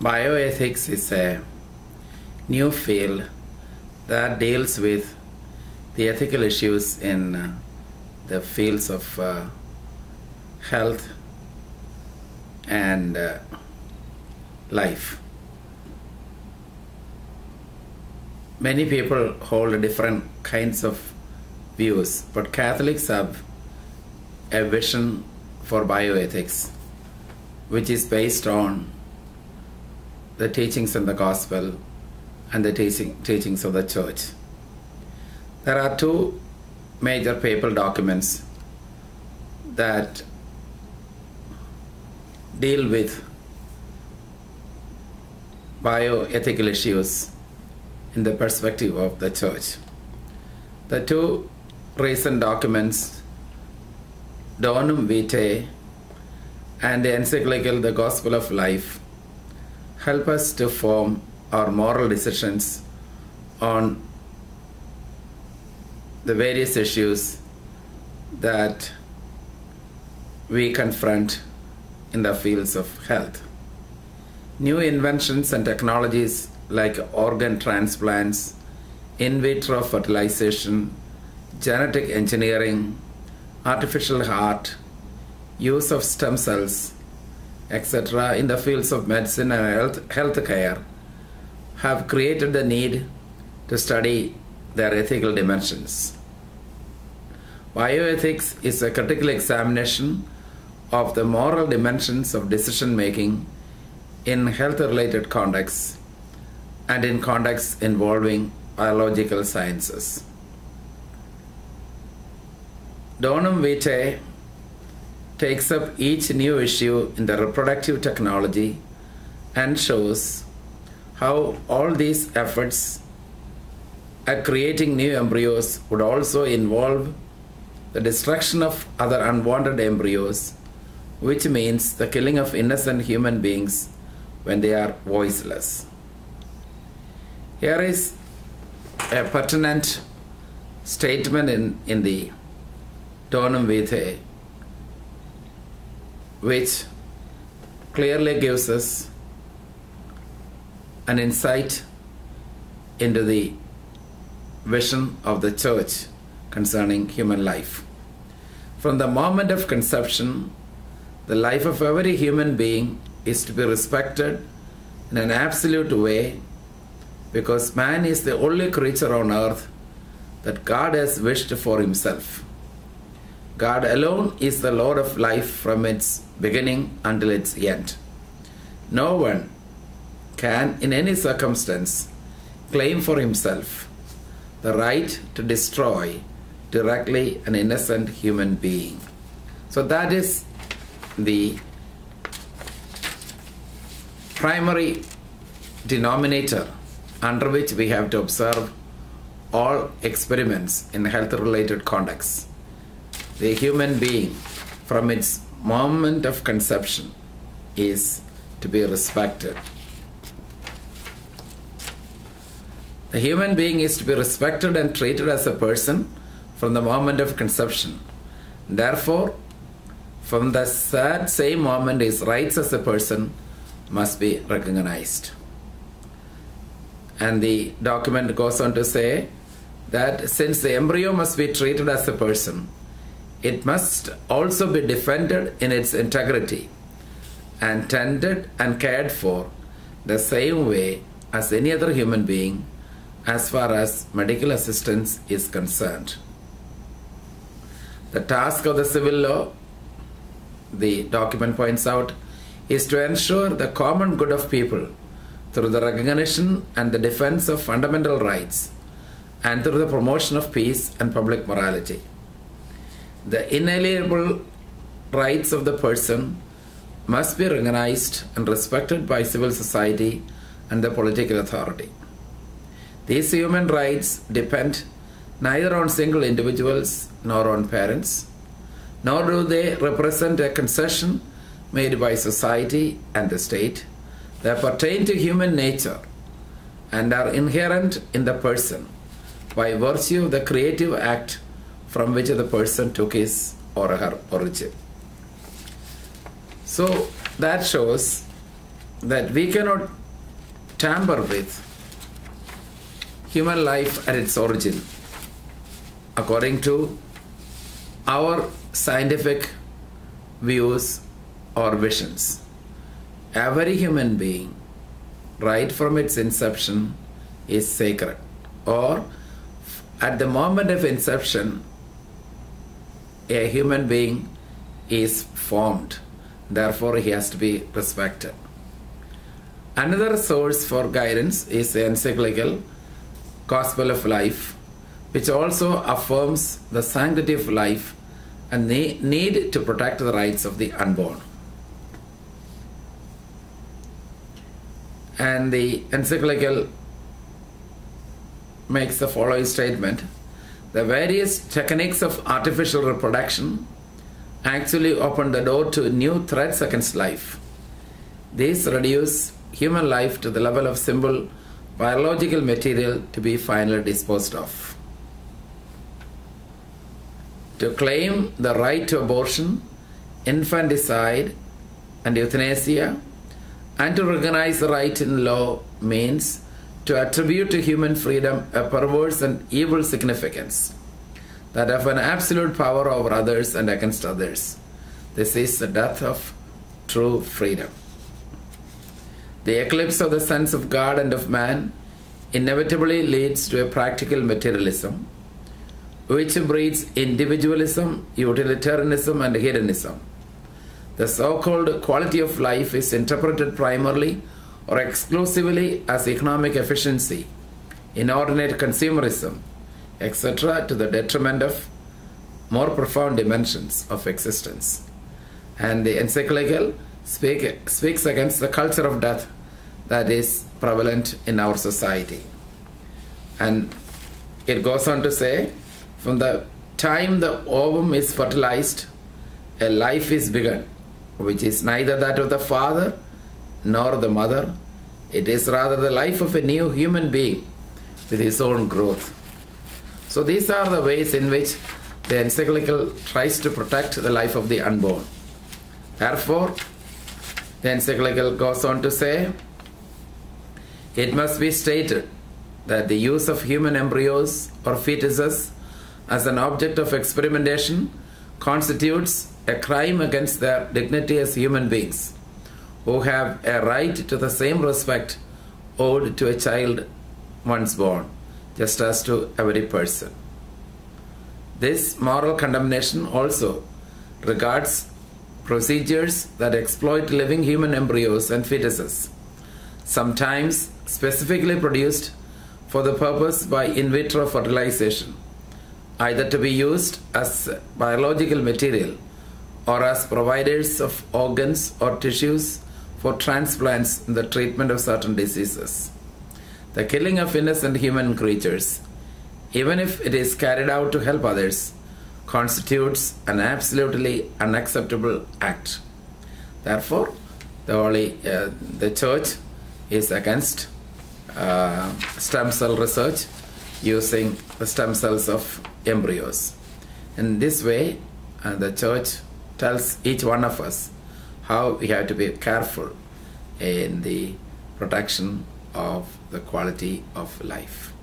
Bioethics is a new field that deals with the ethical issues in the fields of health and life. Many people hold different kinds of views, but Catholics have a vision for bioethics which is based on the teachings in the Gospel and the teachings of the Church. There are two major papal documents that deal with bioethical issues in the perspective of the Church. The two recent documents, Donum Vitae and the Encyclical, the Gospel of Life, help us to form our moral decisions on the various issues that we confront in the fields of health. New inventions and technologies like organ transplants, in vitro fertilization, genetic engineering, artificial heart, use of stem cells, etc. in the fields of medicine and health care have created the need to study their ethical dimensions. Bioethics is a critical examination of the moral dimensions of decision making in health-related contexts and in contexts involving biological sciences. Donum Vitae takes up each new issue in the reproductive technology and shows how all these efforts at creating new embryos would also involve the destruction of other unwanted embryos, which means the killing of innocent human beings when they are voiceless. Here is a pertinent statement in the Donum Vitae, which clearly gives us an insight into the vision of the Church concerning human life. From the moment of conception, the life of every human being is to be respected in an absolute way, because man is the only creature on earth that God has wished for himself. God alone is the Lord of life from its beginning until its end. No one can in any circumstance claim for himself the right to destroy directly an innocent human being. So that is the primary denominator under which we have to observe all experiments in health-related contexts. The human being, from its moment of conception, is to be respected. The human being is to be respected and treated as a person from the moment of conception. Therefore, from the same moment, his rights as a person must be recognized. And the document goes on to say that since the embryo must be treated as a person, it must also be defended in its integrity and tended and cared for the same way as any other human being as far as medical assistance is concerned. The task of the civil law, the document points out, is to ensure the common good of people through the recognition and the defense of fundamental rights and through the promotion of peace and public morality. The inalienable rights of the person must be recognized and respected by civil society and the political authority. These human rights depend neither on single individuals nor on parents, nor do they represent a concession made by society and the state. They pertain to human nature and are inherent in the person by virtue of the creative act from which the person took his or her origin. So that shows that we cannot tamper with human life at its origin according to our scientific views or visions. Every human being, right from its inception, is sacred, or at the moment of inception, a human being is formed. Therefore, he has to be respected. Another source for guidance is the Encyclical Gospel of Life, which also affirms the sanctity of life and the need to protect the rights of the unborn. And the Encyclical makes the following statement: the various techniques of artificial reproduction actually open the door to new threats against life. These reduce human life to the level of simple biological material to be finally disposed of. To claim the right to abortion, infanticide, and euthanasia, and to recognize the right in law means to attribute to human freedom a perverse and evil significance, that of an absolute power over others and against others. This is the death of true freedom. The eclipse of the sense of God and of man inevitably leads to a practical materialism, which breeds individualism, utilitarianism, and hedonism. The so-called quality of life is interpreted primarily or exclusively as economic efficiency, inordinate consumerism, etc., to the detriment of more profound dimensions of existence. And the Encyclical speaks against the culture of death that is prevalent in our society. And it goes on to say, from the time the ovum is fertilized, a life is begun, which is neither that of the father nor the mother. It is rather the life of a new human being with his own growth. So these are the ways in which the Encyclical tries to protect the life of the unborn. Therefore, the Encyclical goes on to say, it must be stated that the use of human embryos or fetuses as an object of experimentation constitutes a crime against their dignity as human beings, who have a right to the same respect owed to a child once born, just as to every person. This moral condemnation also regards procedures that exploit living human embryos and fetuses, sometimes specifically produced for the purpose by in vitro fertilization, either to be used as biological material or as providers of organs or tissues for transplants in the treatment of certain diseases. The killing of innocent human creatures, even if it is carried out to help others, constitutes an absolutely unacceptable act. Therefore, the Church is against stem cell research using the stem cells of embryos. In this way, the Church tells each one of us how we have to be careful in the protection of the quality of life.